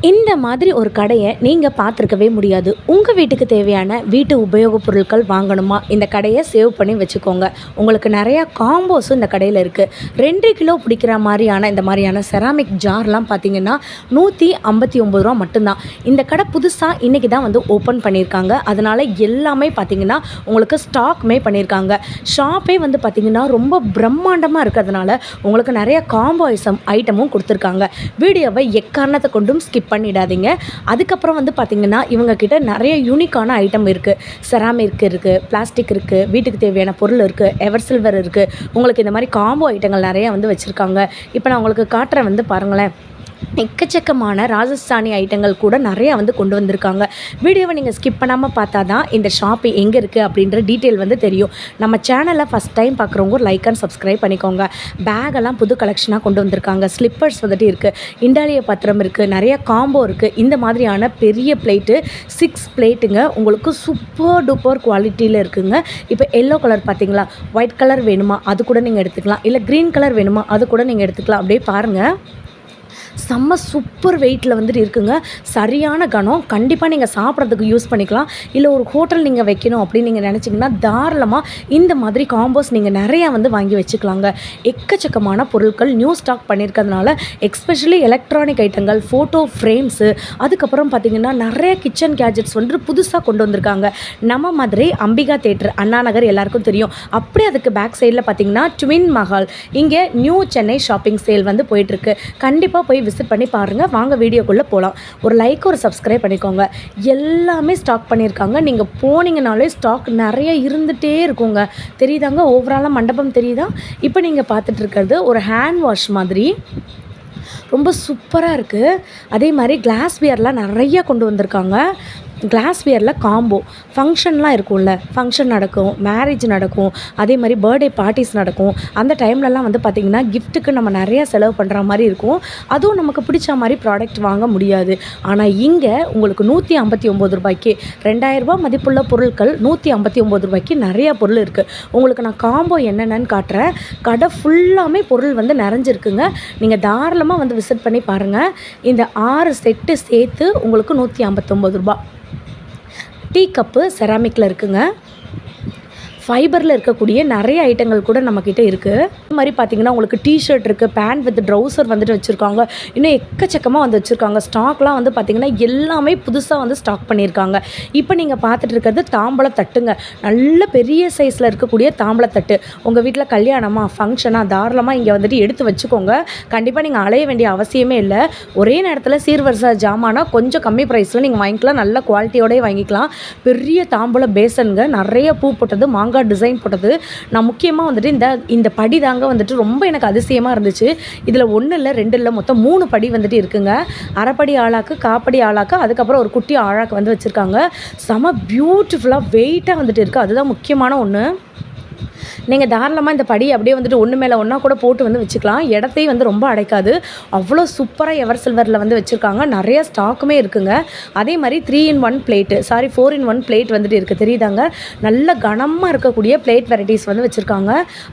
இந்த மாதிரி ஒரு கடையை நீங்கள் பார்த்துருக்கவே முடியாது. உங்கள் வீட்டுக்கு தேவையான வீட்டு உபயோகப் பொருட்கள் வாங்கணுமா, இந்த கடையை சேவ் பண்ணி வச்சுக்கோங்க. உங்களுக்கு நிறையா காம்போஸும் இந்த கடையில் இருக்குது. 2 கிலோ பிடிக்கிற மாதிரியான இந்த மாதிரியான செராமிக் ஜார்லாம் பார்த்தீங்கன்னா 159 ரூபா மட்டும்தான். இந்த கடை புதுசாக இன்றைக்கி தான் வந்து ஓப்பன் பண்ணியிருக்காங்க. அதனால் எல்லாமே பார்த்தீங்கன்னா உங்களுக்கு ஸ்டாக்மே பண்ணியிருக்காங்க. ஷாப்பே வந்து பார்த்திங்கன்னா ரொம்ப பிரம்மாண்டமாக இருக்கிறதுனால உங்களுக்கு நிறைய காம்போ ஐட்டமும் கொடுத்துருக்காங்க. வீடியோவை எக்காரணத்தை கொண்டும் ஸ்கிப் பண்ணிடாதீங்க. அதுக்கப்புறம் வந்து பார்த்திங்கன்னா இவங்கக்கிட்ட நிறைய யூனிக்கான ஐட்டம் இருக்குது. செராமிக் இருக்குது, பிளாஸ்டிக் இருக்குது, வீட்டுக்கு தேவையான பொருள் இருக்குது, எவர் சில்வர் இருக்குது. உங்களுக்கு இந்த மாதிரி காம்போ ஐட்டங்கள் நிறையா வந்து வச்சுருக்காங்க. இப்போ நான் உங்களுக்கு காட்டுறேன், வந்து பாருங்களேன். எக்கச்சக்கமான ராஜஸ்தானி ஐட்டங்கள் கூட நிறையா வந்து கொண்டு வந்திருக்காங்க. வீடியோவை நீங்கள் ஸ்கிப் பண்ணாமல் பார்த்தா தான் இந்த ஷாப்பு எங்கே இருக்குது அப்படின்ற டீட்டெயில் வந்து தெரியும். நம்ம சேனலை ஃபஸ்ட் டைம் பார்க்குறவங்க லைக் அண்ட் சப்ஸ்கிரைப் பண்ணிக்கோங்க. பேகெல்லாம் புது கலெக்ஷனாக கொண்டு வந்திருக்காங்க. ஸ்லிப்பர்ஸ் வந்துட்டு இருக்குது, இண்டாலிய பத்திரம் இருக்குது, நிறைய காம்போ இருக்குது. இந்த மாதிரியான பெரிய பிளேட்டு 6 பிளேட்டுங்க உங்களுக்கு சூப்பர் டூப்பர் குவாலிட்டியில் இருக்குங்க. இப்போ எல்லோ கலர் பார்த்தீங்களா, ஒயிட் கலர் வேணுமா அது கூட நீங்கள் எடுத்துக்கலாம், இல்லை க்ரீன் கலர் வேணுமா அது கூட நீங்கள் எடுத்துக்கலாம். அப்படியே பாருங்கள், செம்ம சூப்பர் வெயிட்டில் வந்துட்டு இருக்குங்க. சரியான கனம். கண்டிப்பாக நீங்கள் சாப்பிட்றதுக்கு யூஸ் பண்ணிக்கலாம். இல்லை ஒரு ஹோட்டல் நீங்கள் வைக்கணும் அப்படின்னு நீங்கள் நினச்சிங்கன்னா தாராளமாக இந்த மாதிரி காம்போஸ் நீங்கள் நிறையா வந்து வாங்கி வச்சுக்கலாங்க. எக்கச்சக்கமான பொருட்கள் நியூ ஸ்டாக் பண்ணியிருக்கிறதுனால எஸ்பெஷலி எலக்ட்ரானிக் ஐட்டங்கள், ஃபோட்டோ ஃப்ரேம்ஸு, அதுக்கப்புறம் பார்த்திங்கன்னா நிறைய கிச்சன் கேஜெட்ஸ் வந்துட்டு புதுசாக கொண்டு வந்திருக்காங்க. நம்ம மதுரை அம்பிகா தேட்டர், அண்ணா நகர் எல்லாருக்கும் தெரியும். அப்படியே அதுக்கு பேக் சைடில் பார்த்திங்கன்னா ட்வின் மஹால், இங்கே நியூ சென்னை ஷாப்பிங் சேல் வந்து போயிட்டுருக்கு. கண்டிப்பாக போய் விசிட் பண்ணி பாருங்கள். வாங்க வீடியோக்குள்ளே போகலாம். ஒரு லைக், ஒரு சப்ஸ்கிரைப் பண்ணிக்கோங்க. எல்லாமே ஸ்டாக் பண்ணியிருக்காங்க. நீங்கள் போனீங்கனாலே ஸ்டாக் நிறைய இருந்துகிட்டே இருக்குங்க. தெரியுதாங்க, ஓவராலாக மண்டபம் தெரியுதா? இப்போ நீங்கள் பார்த்துட்டு இருக்கிறது ஒரு ஹேண்ட் வாஷ் மாதிரி ரொம்ப சூப்பராக இருக்குது. அதே மாதிரி கிளாஸ் பியர்லாம் நிறையா கொண்டு வந்திருக்காங்க. கிளாஸ் பியரில் காம்போ ஃபங்க்ஷன்லாம் இருக்கும்ல, ஃபங்க்ஷன் நடக்கும், மேரேஜ் நடக்கும், அதே மாதிரி பர்த்டே பார்ட்டிஸ் நடக்கும். அந்த டைம்லலாம் வந்து பார்த்திங்கன்னா கிஃப்ட்டுக்கு நம்ம நிறையா செலவு பண்ணுற மாதிரி இருக்கும். அதுவும் நமக்கு பிடிச்ச மாதிரி ப்ராடக்ட் வாங்க முடியாது. ஆனால் இங்கே உங்களுக்கு 159 ரூபாய்க்கு 2000 ரூபா மதிப்புள்ள பொருட்கள் 159 ரூபாய்க்கு நிறையா பொருள் இருக்குது. உங்களுக்கு நான் காம்போ என்னென்னு காட்டுறேன். கடை ஃபுல்லாமே பொருள் வந்து நிறைஞ்சிருக்குங்க. நீங்கள் தாராளமாக வந்து விசிட் பண்ணி பாருங்கள். இந்த 6 செட்டு சேர்த்து உங்களுக்கு 159 ரூபா. டீ கப்பு செராமிக்கில் இருக்குங்க. ஃபைபரில் இருக்கக்கூடிய நிறைய ஐட்டங்கள் கூட நம்மக்கிட்ட இருக்குது. இது மாதிரி பார்த்திங்கன்னா உங்களுக்கு டிஷர்ட் இருக்குது, பேண்ட் வித் ட்ரௌசர் வந்துட்டு வச்சுருக்காங்க. இன்னும் எக்கச்சக்கமாக வந்து வச்சுருக்காங்க. ஸ்டாக்லாம் வந்து பார்த்திங்கன்னா எல்லாமே புதுசாக வந்து ஸ்டாக் பண்ணியிருக்காங்க. இப்போ நீங்கள் பார்த்துட்டு இருக்கிறது தாம்பழத்தட்டுங்க. நல்ல பெரிய சைஸில் இருக்கக்கூடிய தாம்பழத்தட்டு. உங்கள் வீட்டில் கல்யாணமாக, ஃபங்க்ஷனாக தாராளமாக இங்கே வந்துட்டு எடுத்து வச்சுக்கோங்க. கண்டிப்பாக நீங்கள் அலைய வேண்டிய அவசியமே இல்லை. ஒரே நேரத்தில் சீர்வரிசை ஜாமானா கொஞ்சம் கம்மி ப்ரைஸில் நீங்கள் வாங்கிக்கலாம். நல்ல குவாலிட்டியோடய வாங்கிக்கலாம். பெரிய தாம்பழ பேசனுங்க, நிறைய பூ போட்டது, மாங்காய் டிசைன் போட்டது. நான் முக்கியமாக வந்துட்டு இந்த படி தாங்க வந்துட்டு ரொம்ப எனக்கு அதிசயமாக இருந்துச்சு. இதில் 1 இல்லை 2 இல்லை மொத்தம் 3 படி வந்துட்டு இருக்குங்க. அரைப்படி ஆளாக்கு, காப்படி ஆளாக்கு, அதுக்கப்புறம் ஒரு குட்டி ஆழாக்கு வந்து வச்சுருக்காங்க. செம பியூட்டிஃபுல்லாக வெயிட்டாக வந்துட்டு இருக்குது. அதுதான் முக்கியமான ஒன்று. நீங்கள் தாராளமாக இந்த படி அப்படியே வந்துட்டு ஒன்று மேலே ஒன்றா கூட போட்டு வந்து வச்சுக்கலாம். இடத்தையும் வந்து ரொம்ப அடைக்காது. அவ்வளோ சூப்பராக எவர் சில்வரில் வந்து வச்சுருக்காங்க. நிறைய ஸ்டாக்குமே இருக்குங்க. அதே மாதிரி 3-in-1 பிளேட்டு, 4-in-1 பிளேட் வந்துட்டு இருக்குது. தெரியுதாங்க, நல்ல கனமாக இருக்கக்கூடிய பிளேட் வெரைட்டிஸ் வந்து வச்சுருக்காங்க.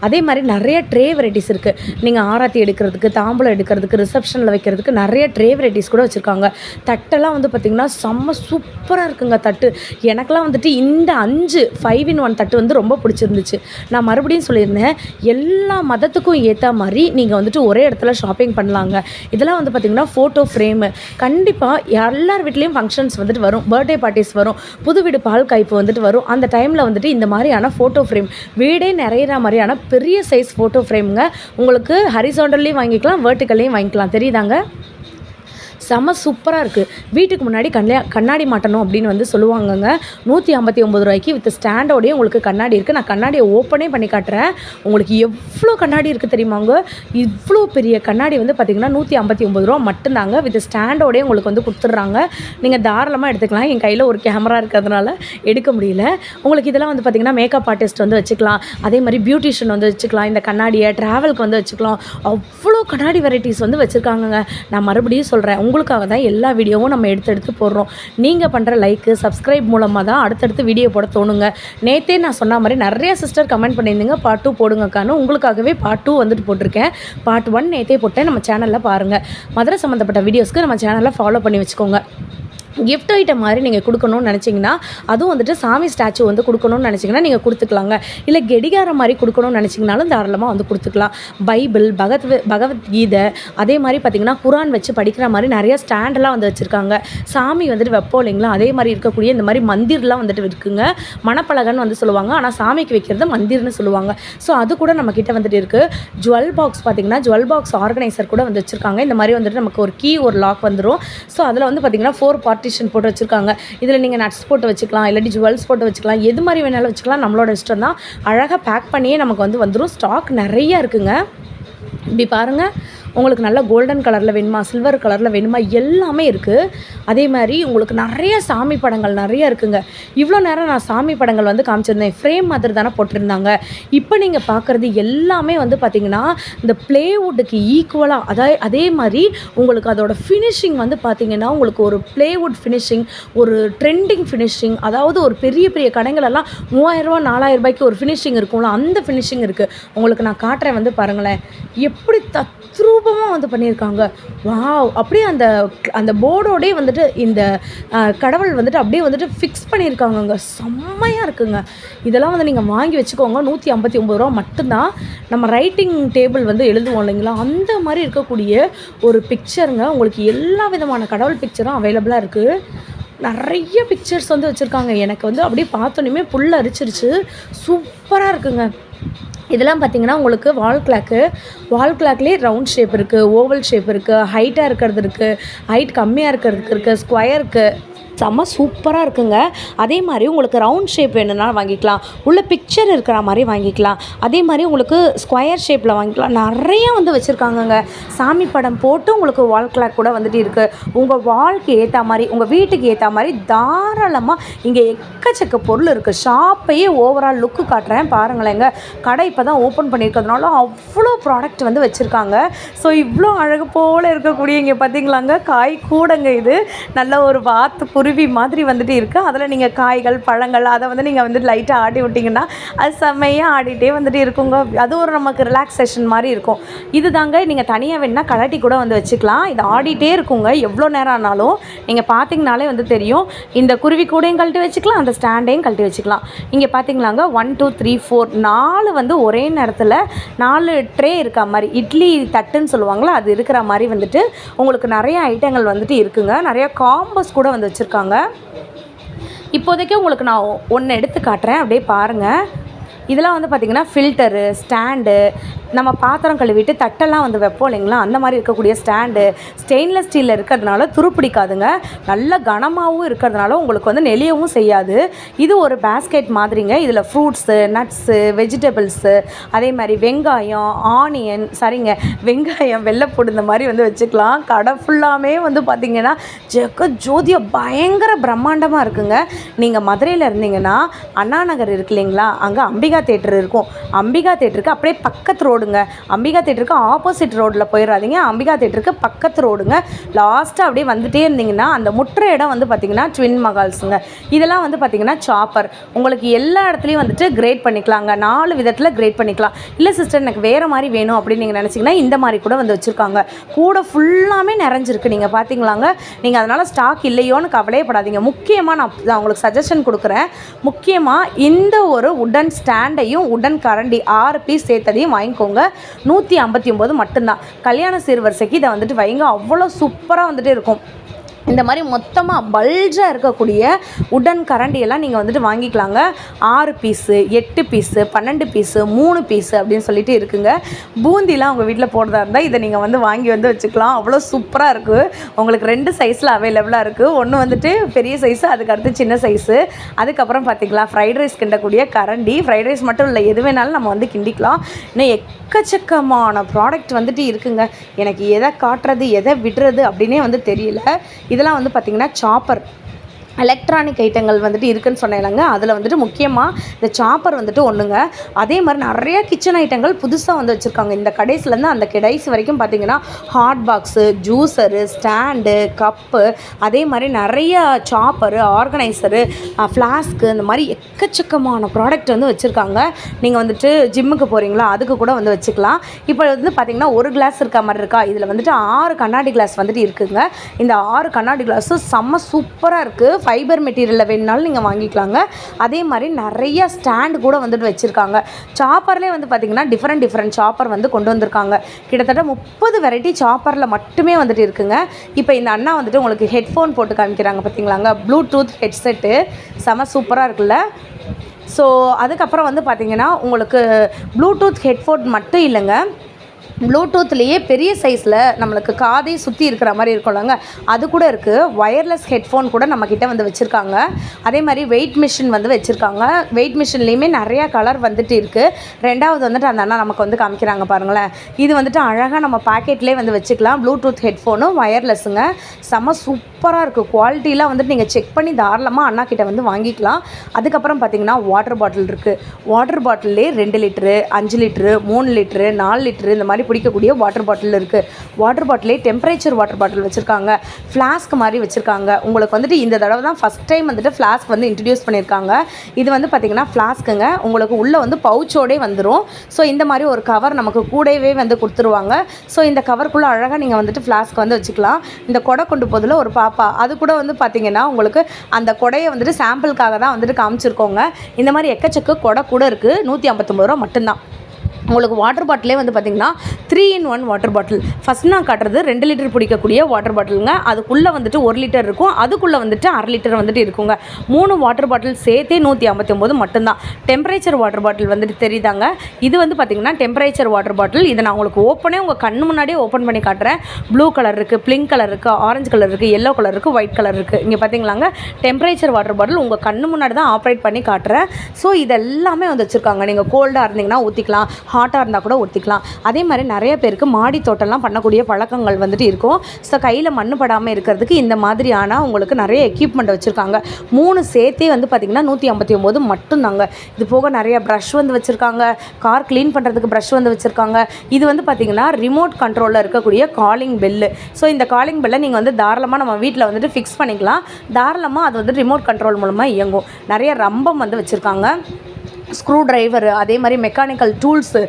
அதே மாதிரி நிறைய ட்ரே வெரைட்டிஸ் இருக்குது. நீங்கள் ஆராத்தி எடுக்கிறதுக்கு, தாம்பூலம் எடுக்கிறதுக்கு, ரிசப்ஷனில் வைக்கிறதுக்கு நிறைய ட்ரே வெரைட்டிஸ் கூட வச்சுருக்காங்க. தட்டெல்லாம் வந்து பார்த்திங்கன்னா செம்ம சூப்பராக இருக்குங்க தட்டு. எனக்கெல்லாம் வந்துட்டு இந்த 5 தட்டு வந்து ரொம்ப பிடிச்சிருந்துச்சு. நான் மறுபடியும் சொல்லியிருந்தேன், எல்லா மதத்துக்கும் ஏற்ற மாதிரி நீங்கள் வந்துட்டு ஒரே இடத்துல ஷாப்பிங் பண்ணலாங்க. இதெல்லாம் வந்து பார்த்திங்கன்னா ஃபோட்டோ ஃப்ரேமு. கண்டிப்பாக எல்லார் வீட்லேயும் ஃபங்க்ஷன்ஸ் வந்துட்டு வரும், பர்த்டே பார்ட்டிஸ் வரும், புது வீடு பால் காய்ப்பு வந்துட்டு வரும். அந்த டைமில் வந்துட்டு இந்த மாதிரியான ஃபோட்டோ ஃப்ரேம், வீடே நிறையிற மாதிரியான பெரிய சைஸ் ஃபோட்டோ ஃப்ரேமுங்க. உங்களுக்கு ஹரிசாண்டல்லையும் வாங்கிக்கலாம், வெர்டிக்கல்லையும் வாங்கிக்கலாம். தெரியுதாங்க, செம்ம சூப்பராக இருக்குது. வீட்டுக்கு முன்னாடி கண்ணாடி மாட்டணும் அப்படின்னு வந்து சொல்லுவாங்கங்க. 159 ரூபாய்க்கு வித் ஸ்டாண்டோடையே உங்களுக்கு கண்ணாடி இருக்குது. நான் கண்ணாடியை ஓப்பனே பண்ணி காட்டுறேன். உங்களுக்கு எவ்வளோ கண்ணாடி இருக்குது தெரியுமாங்க. இவ்வளோ பெரிய கண்ணாடி வந்து பார்த்திங்கன்னா 159 ரூபா மட்டும்தாங்க. வித் ஸ்டாண்டோடையே உங்களுக்கு வந்து கொடுத்துட்றாங்க. நீங்கள் தாராளமாக எடுத்துக்கலாம். என் கையில் ஒரு கேமரா இருக்கிறதுனால எடுக்க முடியல. உங்களுக்கு இதெல்லாம் வந்து பார்த்திங்கன்னா மேக்கப் ஆர்டிஸ்ட் வந்து வச்சுக்கலாம். அதே மாதிரி பியூட்டிஷியன் வந்து வச்சுக்கலாம். இந்த கண்ணாடியை ட்ராவலுக்கு வந்து வச்சுக்கலாம். அவ்வளோ கண்ணாடி வெரைட்டிஸ் வந்து வச்சுருக்காங்கங்க. நான் மறுபடியும் சொல்கிறேன், உங்களுக்காக தான் எல்லா வீடியோவும் நம்ம எடுத்து போடுறோம். நீங்கள் பண்ணுற லைக்கு சப்ஸ்கிரைப் மூலமாக தான் அடுத்தடுத்து வீடியோ போட தோணுங்க. நேற்றே நான் சொன்ன மாதிரி நிறைய சிஸ்டர் கமெண்ட் பண்ணியிருந்தீங்க, பார்ட் 2 போடுங்கக்கான்னு. உங்களுக்காகவே பார்ட் 2 வந்துட்டு போட்டிருக்கேன். பார்ட் 1 நேற்றே போட்டேன். நம்ம சேனலில் பாருங்கள். மதுரை சம்மந்தப்பட்ட வீடியோஸ்க்கு நம்ம சேனலில் ஃபாலோ பண்ணி வச்சுக்கோங்க. கிஃப்ட் ஐட்டம் மாதிரி நீங்கள் கொடுக்கணும்னு நினச்சிங்கன்னா, அதுவும் வந்துட்டு சாமி ஸ்டாச்சு வந்து கொடுக்கணும்னு நினச்சிங்கன்னா நீங்கள் கொடுத்துக்கலாங்க. இல்லை கெடிகாரம் மாதிரி கொடுக்கணும்னு நினச்சிங்கனாலும் தாராளமாக வந்து கொடுத்துக்கலாம். பைபிள், பகவத்கீதை, அதே மாதிரி பார்த்திங்கன்னா குரான் வச்சு படிக்கிற மாதிரி நிறைய ஸ்டாண்டெல்லாம் வந்து வச்சுருக்காங்க. சாமி வந்துட்டு வைப்போம் இல்லைங்களா, அதே மாதிரி இருக்கக்கூடிய இந்த மாதிரி மந்திர்லாம் வந்துட்டு இருக்குங்க. மணப்பலகன்னு வந்து சொல்லுவாங்க, ஆனால் சாமிக்கு வைக்கிறது மந்திர்னு சொல்லுவாங்க. ஸோ அது கூட நம்மக்கிட்ட வந்துட்டு இருக்குது. ஜுவல் பாக்ஸ் பார்த்திங்கன்னா ஜுவல் பாக்ஸ் ஆர்கனைசர் கூட வந்து வச்சுருக்காங்க. இந்த மாதிரி வந்துட்டு நமக்கு ஒரு கீ, ஒரு லாக் வந்துடும். ஸோ அதில் வந்து பார்த்திங்கன்னா 4 பார்ட்டிஷன் போட்டு வச்சுருக்காங்க. இதில் நீங்கள் நட்ஸ் போட்டு வச்சுக்கலாம், இல்லாட்டி ஜுவல்ஸ் போட்டு வச்சுக்கலாம், எது மாதிரி வேணாலும் வச்சுக்கலாம். நம்மளோட இஷ்டம் தான். அழகாக பேக் பண்ணியே நமக்கு வந்துடும். ஸ்டாக் நிறையா இருக்குங்க. இப்படி பாருங்கள், உங்களுக்கு நல்ல கோல்டன் கலரில் வேணுமா, சில்வர் கலரில் வேணுமா, எல்லாமே இருக்குது. அதே மாதிரி உங்களுக்கு நிறைய சாமி படங்கள் நிறைய இருக்குங்க. இவ்வளோ நேரம் நான் சாமி படங்கள் வந்து காமிச்சிருந்தேன். ஃப்ரேம் மாதிரி தானே போட்டிருந்தாங்க. இப்போ நீங்கள் பார்க்குறது எல்லாமே வந்து பார்த்திங்கன்னா இந்த ப்ளேவுட்டுக்கு ஈக்குவலாக, அதே மாதிரி உங்களுக்கு அதோட ஃபினிஷிங் வந்து பார்த்திங்கன்னா உங்களுக்கு ஒரு ப்ளேவுட் ஃபினிஷிங், ஒரு ட்ரெண்டிங் ஃபினிஷிங். அதாவது ஒரு பெரிய பெரிய கடைங்களெல்லாம் 3000 ரூபா 4000 ரூபாய்க்கு ஒரு ஃபினிஷிங் இருக்கும்ல, அந்த ஃபினிஷிங் இருக்குது. உங்களுக்கு நான் காட்டுறேன், வந்து பாருங்களேன் எப்படி தத்ரூபமாக வந்து பண்ணியிருக்காங்க. வாவ்! அப்படியே அந்த போர்டோடே வந்துட்டு இந்த கடவுள் வந்துட்டு அப்படியே வந்துட்டு ஃபிக்ஸ் பண்ணியிருக்காங்கங்க. செம்மையாக இருக்குங்க. இதெல்லாம் வந்து நீங்கள் வாங்கி வச்சுக்கோங்க. 159 ரூபா மட்டும்தான். நம்ம ரைட்டிங் டேபிள் வந்து எழுதுவோம் இல்லைங்களா, அந்த மாதிரி இருக்கக்கூடிய ஒரு பிக்சருங்க. உங்களுக்கு எல்லா விதமான கடவுள் பிக்சரும் அவைலபிளாக இருக்குது. நிறைய பிக்சர்ஸ் வந்து வச்சுருக்காங்க. எனக்கு வந்து அப்படியே பார்த்தோன்னே புல் அரிச்சிருச்சு. சூப்பராக இருக்குங்க. இதெல்லாம் பார்த்திங்கன்னா உங்களுக்கு வால் கிளாக்லேயே ரவுண்ட் ஷேப் இருக்குது, ஓவல் ஷேப் இருக்குது, ஹைட்டாக இருக்கிறது இருக்குது, ஹைட் கம்மியாக இருக்கிறதுக்கு இருக்குது, ஸ்கொயருக்கு செம்ம சூப்பராக இருக்குங்க. அதே மாதிரி உங்களுக்கு ரவுண்ட் ஷேப் வேணும்னாலும் வாங்கிக்கலாம், உள்ள பிக்சர் இருக்கிற மாதிரி வாங்கிக்கலாம், அதே மாதிரி உங்களுக்கு ஸ்கொயர் ஷேப்பில் வாங்கிக்கலாம். நிறைய வந்து வச்சுருக்காங்கங்க. சாமி படம் போட்டு உங்களுக்கு வால் கிளாக் கூட வந்துட்டு இருக்குது. உங்கள் வால்க்கு ஏற்ற மாதிரி, உங்கள் வீட்டுக்கு ஏற்ற மாதிரி தாராளமாக இங்கே எக்கச்சக்க பொருள் இருக்குது. ஷாப்பையே ஓவரால் லுக்கு காட்டுறேன் பாருங்களேங்க. கடை இப்போ தான் ஓப்பன் பண்ணியிருக்கிறதுனால அவ்வளோ ப்ராடக்ட் வந்து வச்சுருக்காங்க. ஸோ இவ்வளோ அழகு போல் இருக்கக்கூடிய இங்கே பார்த்திங்களாங்க காய் கூடங்க. இது நல்ல ஒரு வாத்து குருவி மாதிரி வந்துட்டு இருக்குது. அதில் நீங்கள் காய்கள், பழங்கள் அதை வந்து நீங்கள் வந்து லைட்டாக ஆடி விட்டிங்கன்னா அது செம்மையாக ஆடிட்டே வந்துட்டு இருக்குங்க. அது ஒரு நமக்கு ரிலாக்ஸேஷன் மாதிரி இருக்கும். இது தாங்க. நீங்கள் தனியாக வேணுன்னா கலட்டி கூட வந்து வச்சுக்கலாம். இது ஆடிட்டே இருக்குங்க எவ்வளோ நேரம் ஆனாலும். நீங்கள் பார்த்தீங்கனாலே வந்து தெரியும். இந்த குருவி கூடையும் கழட்டி வச்சுக்கலாம், அந்த ஸ்டாண்டையும் கழட்டி வச்சுக்கலாம். இங்கே பார்த்தீங்களாங்க 1 2 3 4 4 வந்து ஒரே நேரத்தில் 4 ட்ரே இருக்க மாதிரி, இட்லி தட்டுன்னு சொல்லுவாங்களா, அது இருக்கிற மாதிரி வந்துட்டு உங்களுக்கு நிறைய ஐட்டங்கள் வந்துட்டு இருக்குங்க. நிறைய காம்போஸ் கூட வந்து வச்சுருக்காங்க. இப்போதைக்கு உங்களுக்கு நான் ஒன்று எடுத்து காட்டுறேன், அப்படியே பாருங்கள். இதெல்லாம் வந்து பார்த்திங்கன்னா ஃபில்டரு, ஸ்டாண்டு, நம்ம பாத்திரம் கழுவிட்டு தட்டெல்லாம் வந்து வைப்போம் இல்லைங்களா, அந்த மாதிரி இருக்கக்கூடிய ஸ்டாண்டு ஸ்டெயின்லெஸ் ஸ்டீலில் இருக்கிறதுனால துருப்பிடிக்காதுங்க. நல்ல கனமாகவும் இருக்கிறதுனால உங்களுக்கு வந்து நெளியவும் செய்யாது. இது ஒரு பேஸ்கெட் மாதிரிங்க. இதில் ஃப்ரூட்ஸு, நட்ஸு, வெஜிடபிள்ஸு, அதே மாதிரி வெங்காயம், ஆனியன், சரிங்க வெங்காயம், வெள்ளைப்பூடு இந்த மாதிரி வந்து வச்சுக்கலாம். கடை ஃபுல்லாமே வந்து பார்த்திங்கன்னா ஜோதியாக பயங்கர பிரம்மாண்டமாக இருக்குங்க. நீங்கள் மதுரையில் இருந்தீங்கன்னா அண்ணா நகர் இருக்கு இல்லைங்களா, அங்கே அம்பிகா தேட்டர் இருக்கும். அம்பிகா தேட்டருக்கு அப்படியே பக்கத்து ரோடுங்க. அம்பிகா தேட்டருக்கு ஆப்போசிட் ரோடில் போயிடாதீங்க, அம்பிகா தேட்டருக்கு பக்கத்து ரோடுங்க. லாஸ்ட்டாக அப்படியே வந்துகிட்டே இருந்தீங்கன்னா அந்த முற்ற இடம் வந்து பார்த்திங்கன்னா ட்வின் மகால்ஸுங்க. இதெல்லாம் வந்து பார்த்திங்கன்னா சாப்பர். உங்களுக்கு எல்லா இடத்துலையும் வந்துட்டு கிரேட் பண்ணிக்கலாங்க. 4 விதத்தில் கிரேட் பண்ணிக்கலாம். இல்லை சிஸ்டர் எனக்கு வேறு மாதிரி வேணும் அப்படின்னு நீங்கள் நினச்சிங்கன்னா இந்த மாதிரி கூட வந்து வச்சுருக்காங்க. கூட ஃபுல்லாமே நிறைஞ்சிருக்கு. நீங்கள் பார்த்தீங்களாங்க. நீங்கள் அதனால் ஸ்டாக் இல்லையோன்னு கவலையப்படாதீங்க. முக்கியமாக நான் உங்களுக்கு சஜஷன் கொடுக்குறேன். முக்கியமாக இந்த ஒரு உடன் ஸ்டாண்டையும் உடன் கரண்டி 6 பீஸ் சேர்த்ததையும் வாங்கிக்கோங்க. 159 மட்டும்தான். கல்யாண சீர்வரிசைக்கு இதை வந்துட்டு வைங்க. அவ்வளோ சூப்பராக வந்துட்டு இருக்கும். இந்த மாதிரி மொத்தமாக பல்ஜாக இருக்கக்கூடிய உடன் கரண்டியெல்லாம் நீங்கள் வந்துட்டு வாங்கிக்கலாங்க. 6 பீஸு, 8 பீஸு, 12 பீஸு, 3 பீஸு அப்படின்னு சொல்லிட்டு இருக்குங்க. பூந்திலாம் உங்கள் வீட்டில் போடுறதா இருந்தால் இதை நீங்கள் வந்து வாங்கி வந்து வச்சுக்கலாம். அவ்வளோ சூப்பராக இருக்குது. உங்களுக்கு 2 சைஸில் அவைலபிளாக இருக்குது. ஒன்று வந்துட்டு பெரிய சைஸு, அதுக்கு அடுத்து சின்ன சைஸு. அதுக்கப்புறம் பார்த்திங்களா ஃப்ரைட் ரைஸ் கிண்டக்கூடிய கரண்டி. ஃப்ரைட் ரைஸ் மட்டும் இல்லை, எது வேணாலும் நம்ம வந்து கிண்டிக்கலாம். இன்னும் எக்கச்சக்கமான ப்ராடக்ட் வந்துட்டு இருக்குங்க. எனக்கு எதை காட்டுறது எதை விடுறது அப்படின்னே வந்து தெரியல. இதெல்லாம் வந்து பார்த்திங்கன்னா சாப்பர். எலக்ட்ரானிக் ஐட்டங்கள் வந்துட்டு இருக்குதுன்னு சொன்னேன்லங்க, அதில் வந்துட்டு முக்கியமாக இந்த சாப்பர் வந்துட்டு ஒன்றுங்க. அதே மாதிரி நிறைய கிச்சன் ஐட்டங்கள் புதுசாக வந்து வச்சுருக்காங்க. இந்த கடைசிலேருந்து அந்த கடைசி வரைக்கும் பார்த்திங்கன்னா hot box, juicer, stand, cup, அதே மாதிரி நிறைய சாப்பரு, ஆர்கனைசரு, ஃப்ளாஸ்க்கு, இந்த மாதிரி எக்கச்சக்கமான ப்ராடக்ட் வந்து வச்சுருக்காங்க. நீங்கள் வந்துட்டு ஜிம்முக்கு போகிறீங்களா, அதுக்கு கூட வந்து வச்சுக்கலாம். இப்போ வந்து பார்த்திங்கன்னா ஒரு கிளாஸ் இருக்க மாதிரி இருக்கா, இதில் வந்துட்டு 6 கண்ணாடி கிளாஸ் வந்துட்டு இருக்குதுங்க. இந்த 6 கண்ணாடி கிளாஸும் செம்ம சூப்பராக இருக்குது. ஃபைபர் மெட்டீரியலில் வேணுனாலும் நீங்கள் வாங்கிக்கலாங்க. அதே மாதிரி நிறைய ஸ்டாண்டு கூட வந்துட்டு வச்சுருக்காங்க. சாப்பர்லேயே வந்து பார்த்திங்கன்னா டிஃப்ரெண்ட் சாப்பர் வந்து கொண்டு வந்திருக்காங்க. கிட்டத்தட்ட 30 வெரைட்டி சாப்பரில் மட்டுமே வந்துட்டு இருக்குங்க. இப்போ இந்த அண்ணா வந்துட்டு உங்களுக்கு ஹெட்ஃபோன் போட்டு காமிக்கிறாங்க பார்த்தீங்களாங்க, ப்ளூடூத் ஹெட்செட்டு செம சூப்பராக இருக்குல்ல. ஸோ அதுக்கப்புறம் வந்து பார்த்திங்கன்னா உங்களுக்கு ப்ளூடூத் ஹெட்ஃபோன் மட்டும் இல்லைங்க, ப்ளூடூத்லேயே பெரிய சைஸில் நம்மளுக்கு காதை சுற்றி இருக்கிற மாதிரி இருக்கும்லங்க, அது கூட இருக்குது. ஒயர்லெஸ் ஹெட்ஃபோன் கூட நம்மக்கிட்ட வந்து வச்சுருக்காங்க. அதே மாதிரி வெயிட் மிஷின் வந்து வச்சுருக்காங்க. வெயிட் மிஷின்லேயுமே நிறையா கலர் வந்துட்டு இருக்குது. ரெண்டாவது வந்துட்டு அந்த அண்ணா நமக்கு வந்து காமிக்கிறாங்க பாருங்களேன். இது வந்துட்டு அழகாக நம்ம பாக்கெட்லேயே வந்து வச்சுக்கலாம். ப்ளூடூத் ஹெட்ஃபோனும் ஒயர்லெஸ்ஸுங்க, செம்ம சூப்பராக இருக்குது. குவாலிட்டிலாம் வந்துட்டு நீங்கள் செக் பண்ணி தாராளமாக அண்ணா கிட்ட வந்து வாங்கிக்கலாம். அதுக்கப்புறம் பார்த்திங்கன்னா வாட்டர் பாட்டில் இருக்குது. வாட்டர் பாட்டிலே 2 லிட்ரு, 5 லிட்ரு, 3 லிட்ரு, 4 லிட்ரு இந்த மாதிரி பிடிக்கக்கூடிய வாட்டர் பாட்டில் இருக்குது. வாட்டர் பாட்டிலே டெம்பரேச்சர் வாட்டர் பாட்டில் வச்சுருக்காங்க. ஃப்ளாஸ்க் மாதிரி வச்சுருக்காங்க. உங்களுக்கு வந்துட்டு இந்த தடவை தான் ஃபஸ்ட் டைம் வந்துட்டு ஃப்ளாஸ்க் வந்து இன்ட்ரடியூஸ் பண்ணியிருக்காங்க. இது வந்து பார்த்திங்கன்னா ஃப்ளாஸ்க்குங்க, உங்களுக்கு உள்ளே வந்து பவுச்சோடே வந்துடும். ஸோ இந்த மாதிரி ஒரு கவர் நமக்கு கூடவே வந்து கொடுத்துருவாங்க. ஸோ இந்த கவருக்குள்ளே அழகாக நீங்கள் வந்துட்டு ஃப்ளாஸ்க் வந்து வச்சுக்கலாம். இந்த கொடை கொண்டு போதில் ஒரு பாப்பா, அது கூட வந்து பார்த்திங்கன்னா உங்களுக்கு அந்த கொடையை வந்துட்டு சாம்பிளுக்காக தான் வந்துட்டு காமிச்சிருக்கோங்க. இந்த மாதிரி எக்கச்சக்க கொடை கூட இருக்குது. 159 ரூபா மட்டும்தான். உங்களுக்கு வாட்டர் பாட்டிலே வந்து பார்த்திங்கன்னா 3-in-1 வாட்டர் பாட்டில். ஃபஸ்ட் நான் காட்டுறது 2 லிட்டர் பிடிக்கக்கூடிய வாட்டர் பாட்டிலுங்க. அதுக்குள்ளே வந்துட்டு 1 லிட்டர் இருக்கும், அதுக்குள்ளே வந்துட்டு 1/2 லிட்டர் வந்துட்டு இருக்குங்க. 3 வாட்டர் பாட்டில் சேர்த்தே 159 மட்டும்தான். டெம்பரேச்சர் வாட்டர் பாட்டில் வந்துட்டு தெரியுதாங்க, இது வந்து பார்த்திங்கன்னா டெம்பரேச்சர் வாட்டர் பாட்டில். இதை நான் உங்களுக்கு உங்கள் கண்ணு முன்னாடியே ஓப்பன் பண்ணி காட்டுறேன். ப்ளூ கலர் இருக்குது, பிங்க் கலர் இருக்குது, ஆரஞ்சு கலர் இருக்குது, எல்லோ கலர் இருக்குது, ஒயிட் கலர் இருக்குது. இங்கே பார்த்திங்களாங்க, டெம்பரேச்சர் வாட்டர் பாட்டில் உங்கள் கண்ணு முன்னாடி தான் ஆப்ரேட் பண்ணி காட்டுறேன். ஸோ இதெல்லாமே வந்து வச்சுருக்காங்க. நீங்கள் கோல்டாக இருந்தீங்கன்னா ஊற்றிக்கலாம், ஹாட்டாக இருந்தால் கூட ஊற்றிக்கலாம். அதே மாதிரி நிறைய பேருக்கு மாடி தோட்டம்லாம் பண்ணக்கூடிய பழக்கங்கள் வந்துட்டு இருக்கும். ஸோ கையில் மண் படாமல் இருக்கிறதுக்கு இந்த மாதிரியான உங்களுக்கு நிறைய எக்யூப்மெண்ட் வச்சுருக்காங்க. 3 சேர்த்தே வந்து பார்த்திங்கன்னா 159 மட்டும்தாங்க. இது போக நிறைய ப்ரஷ் வந்து வச்சுருக்காங்க. கார் க்ளீன் பண்ணுறதுக்கு ப்ரஷ் வந்து வச்சுருக்காங்க. இது வந்து பார்த்திங்கன்னா ரிமோட் கண்ட்ரோலில் இருக்கக்கூடிய காலிங் பெல்லு. ஸோ இந்த காலிங் பெல்லை நீங்கள் வந்து தாராளமாக நம்ம வீட்டில் வந்துட்டு ஃபிக்ஸ் பண்ணிக்கலாம். தாராளமாக அது வந்து ரிமோட் கண்ட்ரோல் மூலமாக இயங்கும். நிறைய ரம்பம் வந்து வச்சுருக்காங்க, ஸ்க்ரூ ட்ரைவரு, அதே மாதிரி மெக்கானிக்கல் டூல்ஸு,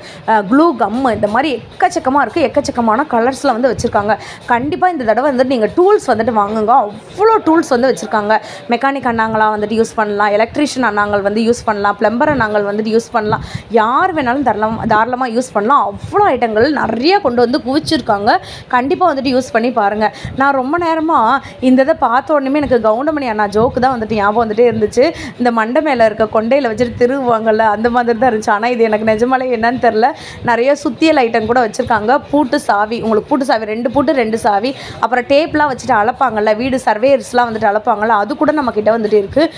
க்ளூ கம்மு, இந்த மாதிரி எக்கச்சக்கமாக இருக்குது. எக்கச்சக்கமான கலர்ஸில் வந்து வச்சுருக்காங்க. கண்டிப்பாக இந்த தடவை வந்துட்டு நீங்கள் டூல்ஸ் வந்துட்டு வாங்குங்க. அவ்வளோ டூல்ஸ் வந்து வச்சுருக்காங்க. மெக்கானிக் அண்ணாங்களாக வந்துட்டு யூஸ் பண்ணலாம், எலக்ட்ரிஷியன் அண்ணாங்கள் வந்து யூஸ் பண்ணலாம், ப்ளம்பர் அண்ணாங்கள் வந்துட்டு யூஸ் பண்ணலாம், யார் வேணாலும் தாராளமாக யூஸ் பண்ணலாம். அவ்வளோ ஐட்டங்கள் நிறையா கொண்டு வந்து குவிச்சிருக்காங்க. கண்டிப்பாக வந்துட்டு யூஸ் பண்ணி பாருங்கள். நான் ரொம்ப நேரமாக இந்த இதை பார்த்த உடனே எனக்கு கவுண்டமணி அண்ணா ஜோக்கு தான் வந்துட்டு ஞாபகம் வந்துட்டே இருந்துச்சு. இந்த மண்டை மேலே இருக்க கொண்டையில் வச்சுட்டு திருவாங்க அந்த மாதிரி தான் இருந்துச்சு. ஆனால் இது எனக்கு நிஜமாலே என்னன்னு தெரில. நிறைய சுத்தியல் ஐட்டம் கூட வச்சுருக்காங்க. பூட்டு சாவி, உங்களுக்கு பூட்டு சாவி 2 பூட்டு 2 சாவி, அப்புறம் டேப்லாம் வச்சுட்டு அளப்பாங்கல்ல, வீடு சர்வேயர்ஸ்லாம் வந்துட்டு அளப்பாங்கல்ல, அது கூட நம்மக்கிட்ட வந்துட்டு இருக்குது.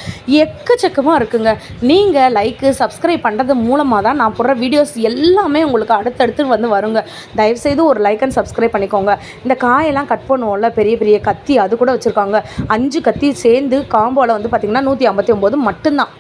எக்கச்சக்கமாக இருக்குங்க. நீங்கள் லைக்கு சப்ஸ்கிரைப் பண்ணுறது மூலமாக தான் நான் போடுற வீடியோஸ் எல்லாமே உங்களுக்கு அடுத்தடுத்து வந்து வருங்க. தயவுசெய்து ஒரு லைக் அண்ட் சப்ஸ்கிரைப் பண்ணிக்கோங்க. இந்த காயெல்லாம் கட் பண்ணுவோம்ல, பெரிய பெரிய கத்தி, அது கூட வச்சுருக்காங்க. 5 கத்தி சேர்ந்து காம்போவில் வந்து பார்த்திங்கன்னா 159 மட்டும்தான்.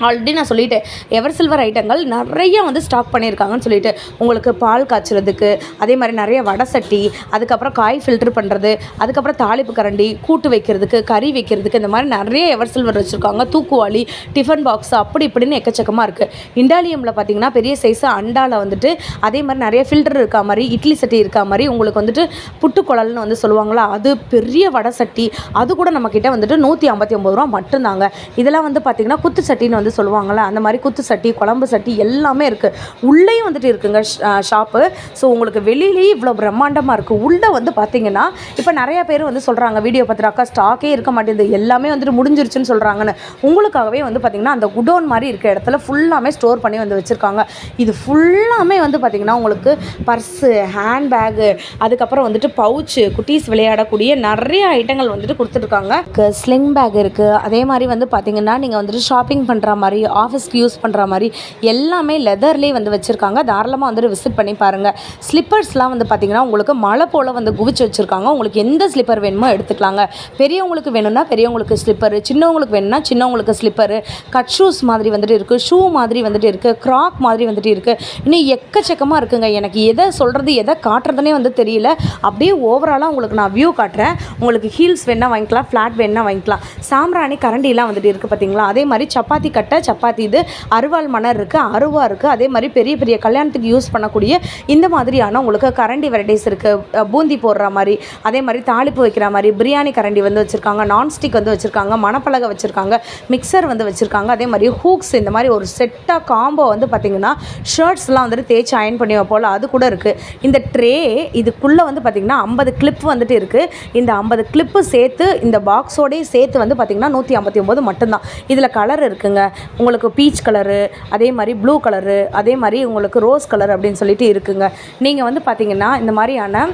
ஆல்ரெடி நான் சொல்லிட்டேன், எவர் சில்வர் ஐட்டங்கள் நிறைய வந்து ஸ்டாக் பண்ணியிருக்காங்கன்னு சொல்லிட்டு. உங்களுக்கு பால் காய்ச்சறதுக்கு, அதே மாதிரி நிறைய வடை சட்டி, அதுக்கப்புறம் காய் ஃபில்ட்ரு பண்ணுறது, அதுக்கப்புறம் தாளிப்பு கரண்டி, கூட்டு வைக்கிறதுக்கு, கறி வைக்கிறதுக்கு, இந்த மாதிரி நிறைய எவர் சில்வர் வச்சுருக்காங்க. தூக்குவாளி, டிஃபன் பாக்ஸ், அப்படி இப்படின்னு எக்கச்சக்கமாக இருக்குது. இண்டாலியமில் பார்த்திங்கன்னா பெரிய சைஸு அண்டாவில் வந்துட்டு அதே மாதிரி நிறைய ஃபில்டர் இருக்கா மாதிரி, இட்லி சட்டி இருக்கா மாதிரி, உங்களுக்கு வந்துட்டு புட்டுக்குழல்னு வந்து சொல்லுவாங்களா, அது பெரிய வடை சட்டி, அது கூட நம்மக்கிட்ட வந்துட்டு 159 ரூபா மட்டும்தாங்க. இதெல்லாம் வந்து பார்த்திங்கன்னா குத்து சட்டின்னு வந்து சொல்லுவாங்கள்ல, அந்த மாதிரி குத்து சட்டி, குழம்பு சட்டி எல்லாமே இருக்குது. உள்ளேயும் வந்துட்டு இருக்குங்க ஷாப்பு. ஸோ உங்களுக்கு வெளியிலேயே இவ்வளோ பிரம்மாண்டமாக இருக்குது. உள்ளே வந்து பார்த்திங்கன்னா இப்போ நிறைய பேர் வந்து சொல்கிறாங்க, வீடியோ பார்த்துட்டு ஸ்டாக்கே இருக்க மாட்டேங்குது, எல்லாமே வந்துட்டு முடிஞ்சிருச்சுன்னு சொல்கிறாங்கன்னு. உங்களுக்காகவே வந்து பார்த்திங்கன்னா அந்த குடோன் மாதிரி இருக்க இடத்துல ஃபுல்லாமே ஸ்டோர் பண்ணி வந்து வச்சுருக்காங்க. இது ஃபுல்லாமே வந்து பார்த்திங்கன்னா உங்களுக்கு பர்ஸு, ஹேண்ட்பேகு, அதுக்கப்புறம் வந்துட்டு பவுச்சு, குட்டீஸ் விளையாடக்கூடிய நிறைய ஐட்டங்கள் வந்துட்டு கொடுத்துட்ருக்காங்க. ஸ்லிங் பேக் இருக்குது. அதே மாதிரி வந்து பார்த்திங்கன்னா நீங்கள் வந்துட்டு ஷாப்பிங் பண்ணுற மாதிரி, ஆஃபீஸ்க்கு யூஸ் பண்ணுற மாதிரி எல்லாமே லெதர்லேயே வந்து வச்சுருக்காங்க. தாராளமாக வந்துட்டு விசிட் பண்ணி பாருங்கள். ஸ்லிப்பர்ஸ்லாம் வந்து பார்த்திங்கன்னா உங்களுக்கு மழை போல் வந்து குவிச்சு வச்சுருக்காங்க. உங்களுக்கு எந்த ஸ்லிப்பர் வேணுமோ எடுத்துக்கலாங்க. பெரியவங்களுக்கு வேணும்னா பெரியவங்களுக்கு ஸ்லிப்பரு, சின்னவங்களுக்கு வேணும்னா சின்னவங்களுக்கு ஸ்லிப்பரு, கட் ஷூஸ் மாதிரி வந்துட்டு இருக்குது, ஷூ மாதிரி வந்துட்டு இருக்குது, க்ராக் மாதிரி வந்துட்டு இருக்குது. இன்னும் எக்கச்சக்கமாக இருக்குங்க. எனக்கு எதை சொல்கிறது எதை காட்டுறதுனே வந்து தெரியல. அப்படியே ஓவராலாக உங்களுக்கு நான் வியூ காட்டுறேன். உங்களுக்கு ஹீல்ஸ் வேணால் வாங்கிக்கலாம், ஃப்ளாட் வேணால் வாங்கிக்கலாம். சாம்பிராணி கரண்டிலாம் வந்துட்டு இருக்குது பார்த்தீங்களா. அதே மாதிரி சப்பாத்தி கட்டை, சப்பாத்தி இது அருவாள் மணர் இருக்குது, அருவா இருக்குது. அதே மாதிரி பெரிய பெரிய கல்யாணத்துக்கு யூஸ் பண்ணக்கூடிய இந்த மாதிரியான உங்களுக்கு கரண்டி வெரைட்டிஸ் இருக்குது. பூந்தி போடுற மாதிரி, அதே மாதிரி தாளிப்பு வைக்கிற மாதிரி பிரியாணி கரண்டி வந்து வச்சுருக்காங்க, நான்ஸ்டிக் வந்து வச்சுருக்காங்க, மணப்பலகை வச்சுருக்காங்க, மிக்சர் வந்து வச்சுருக்காங்க. அதே மாதிரி ஹூக்ஸ், இந்த மாதிரி ஒரு செட்டாக காம்போ வந்து பார்த்திங்கன்னா ஷர்ட்ஸ்லாம் வந்துட்டு தேய்ச்சி அயன் பண்ணி வைப்போல் அது கூட இருக்குது. இந்த ட்ரே இதுக்குள்ளே வந்து பார்த்திங்கன்னா 50 கிளிப் வந்துட்டு இருக்குது. இந்த 50 கிளிப்பு சேர்த்து இந்த பாக்ஸோடையே சேர்த்து வந்து பார்த்திங்கன்னா 159 மட்டும்தான். இதில் கலர் இருக்குங்க. உங்களுக்கு பீச் கலரு, அதே மாதிரி ப்ளூ கலரு, அதே மாதிரி உங்களுக்கு ரோஸ் கலர் அப்படின்னு சொல்லிட்டு இருக்குங்க. நீங்கள் வந்து பார்த்திங்கன்னா இந்த மாதிரியான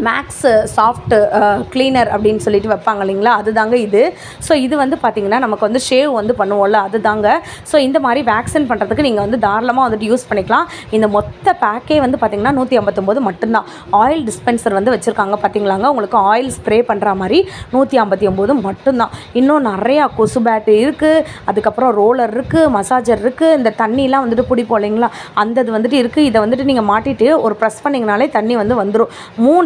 மேக்ஸ் சாஃப்ட் க்ளீனர் அப்படின்னு சொல்லிட்டு வைப்பாங்க இல்லைங்களா, அதுதாங்க இது. ஸோ இது வந்து பார்த்திங்கன்னா நமக்கு வந்து ஷேவ் வந்து பண்ணுவோம்ல, அதுதாங்க. ஸோ இந்த மாதிரி வேக்சின் பண்ணுறதுக்கு நீங்கள் வந்து தாராளமாக வந்துட்டு யூஸ் பண்ணிக்கலாம். இந்த மொத்த பேக்கே வந்து பார்த்திங்கன்னா 159 மட்டும்தான். ஆயில் டிஸ்பென்சர் வந்து வச்சுருக்காங்க பார்த்திங்களாங்க. உங்களுக்கு ஆயில் ஸ்ப்ரே பண்ணுற மாதிரி 159 மட்டும்தான். இன்னும் நிறையா கொசு பேட்டு இருக்குது, அதுக்கப்புறம் ரோலர் இருக்குது, மசாஜர் இருக்குது, இந்த தண்ணிலாம் வந்துட்டு பிடிப்போம் இல்லைங்களா, அந்த இது வந்துட்டு இருக்குது. இதை வந்துட்டு நீங்கள் மாட்டிட்டு ஒரு ப்ரெஸ் பண்ணிங்கனாலே தண்ணி வந்து வந்துடும்.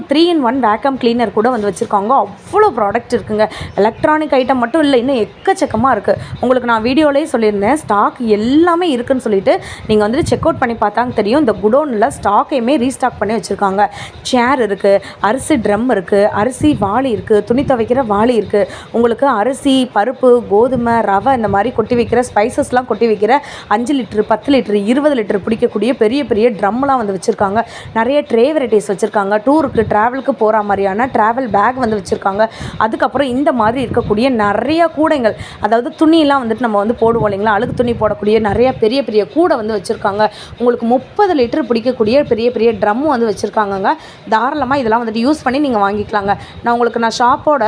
3-in-1 வேக்கம் கிளீனர் கூட வந்து வச்சுருக்காங்க. அவ்வளோ ப்ராடக்ட் இருக்குங்க. எலக்ட்ரானிக் ஐட்டம் மட்டும் இல்லை, இன்னும் எக்கச்சக்கமாக இருக்குது. உங்களுக்கு நான் வீடியோலேயே சொல்லியிருந்தேன் ஸ்டாக் எல்லாமே இருக்குதுன்னு சொல்லிட்டு. நீங்கள் வந்துட்டு செக் அவுட் பண்ணி பார்த்தாங்க தெரியும். இந்த குடோனில் ஸ்டாக்கையுமே ரீஸ்டாக் பண்ணி வச்சுருக்காங்க. சேர் இருக்குது, அரிசி ட்ரம் இருக்குது, அரிசி வாளி இருக்குது, துணி துவைக்கிற வாளி இருக்குது, உங்களுக்கு அரிசி, பருப்பு, கோதுமை, ரவை இந்த மாதிரி கொட்டி வைக்கிற ஸ்பைசஸ்லாம் கொட்டி வைக்கிற 5 லிட்டரு, 10 லிட்டரு, 20 லிட்டரு பிடிக்கக்கூடிய பெரிய பெரிய ட்ரம்லாம் வந்து வச்சுருக்காங்க. நிறைய ட்ரே வெரைட்டிஸ் வச்சுருக்காங்க. டூருக்கு ட்ராவலுக்கு போகிற மாதிரியான ட்ராவல் பேக் வந்து வச்சுருக்காங்க. அதுக்கப்புறம் இந்த மாதிரி இருக்கக்கூடிய நிறைய கூடைகள், அதாவது துணியெல்லாம் வந்துட்டு நம்ம வந்து போடுவோம் இல்லைங்களா, அழுக்கு துணி போடக்கூடிய நிறைய பெரிய பெரிய கூடை வந்து வச்சுருக்காங்க. உங்களுக்கு 30 லிட்டர் பிடிக்கக்கூடிய பெரிய பெரிய ட்ரம்மும் வந்து வச்சுருக்காங்கங்க. தாராளமாக இதெல்லாம் வந்துட்டு யூஸ் பண்ணி நீங்கள் வாங்கிக்கலாங்க. நான் ஷாப்போட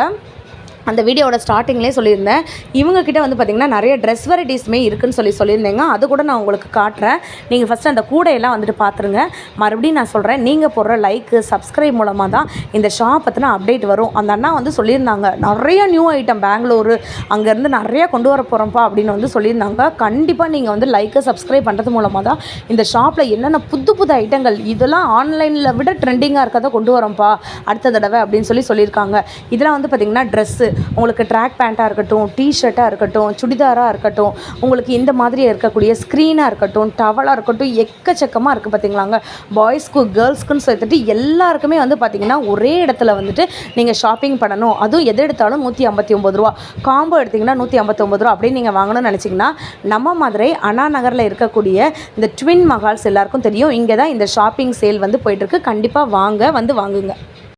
அந்த வீடியோட ஸ்டார்டிங்லேயே சொல்லியிருந்தேன். இவங்கக்கிட்ட வந்து பார்த்திங்கன்னா நிறைய ட்ரெஸ் வெரைட்டிஸுமே இருக்குதுன்னு சொல்லியிருந்தேங்க. அது கூட நான் உங்களுக்கு காட்டுறேன். நீங்கள் ஃபஸ்ட்டு அந்த கூடையெல்லாம் வந்துட்டு பார்த்துருங்க. மறுபடியும் நான் சொல்கிறேன், நீங்கள் போடுற லைக்கு, சப்ஸ்கிரைப் மூலமாக தான் இந்த ஷாப் பற்றின அப்டேட் வரும். அந்த அண்ணா வந்து சொல்லியிருந்தாங்க நிறைய நியூ ஐட்டம் பெங்களூரு அங்கேருந்து நிறையா கொண்டு வர போகிறோம்ப்பா அப்படின்னு வந்து சொல்லியிருந்தாங்க. கண்டிப்பாக நீங்கள் வந்து லைக்கு, சப்ஸ்கிரைப் பண்ணுறது மூலமாக தான் இந்த ஷாப்பில் என்னென்ன புது புது ஐட்டங்கள் இதெல்லாம் ஆன்லைனில் விட ட்ரெண்டிங்காக இருக்கிறத கொண்டு வரோம்ப்பா அடுத்த தடவை அப்படின்னு சொல்லியிருக்காங்க. இதெல்லாம் வந்து பார்த்திங்கன்னா ட்ரெஸ்ஸு, உங்களுக்கு ட்ராக் பேண்ட்டாக இருக்கட்டும், டிஷர்ட்டாக இருக்கட்டும், சுடிதாராக இருக்கட்டும், உங்களுக்கு இந்த மாதிரி இருக்கக்கூடிய ஸ்க்ரீனாக இருக்கட்டும், டவலாக இருக்கட்டும், எக்கச்சக்கமாக இருக்குது பார்த்திங்களாங்க. பாய்ஸ்க்கு கேர்ள்ஸ்க்குன்னு சொல்லிட்டு எல்லாருக்குமே வந்து பார்த்திங்கன்னா ஒரே இடத்துல வந்துட்டு நீங்கள் ஷாப்பிங் பண்ணணும். அதுவும் எது எடுத்தாலும் 159 ரூபா, காம்போ எடுத்திங்கன்னா 159 ரூபா அப்படின்னு நீங்கள் வாங்கணும்னு நினச்சிங்கன்னா நம்ம மதுரை அண்ணா நகரில் இருக்கக்கூடிய இந்த ட்வின் மஹால்ஸ் எல்லாருக்கும் தெரியும். இங்கே தான் இந்த ஷாப்பிங் சேல் வந்து போயிட்டுருக்கு. கண்டிப்பாக வாங்குங்க.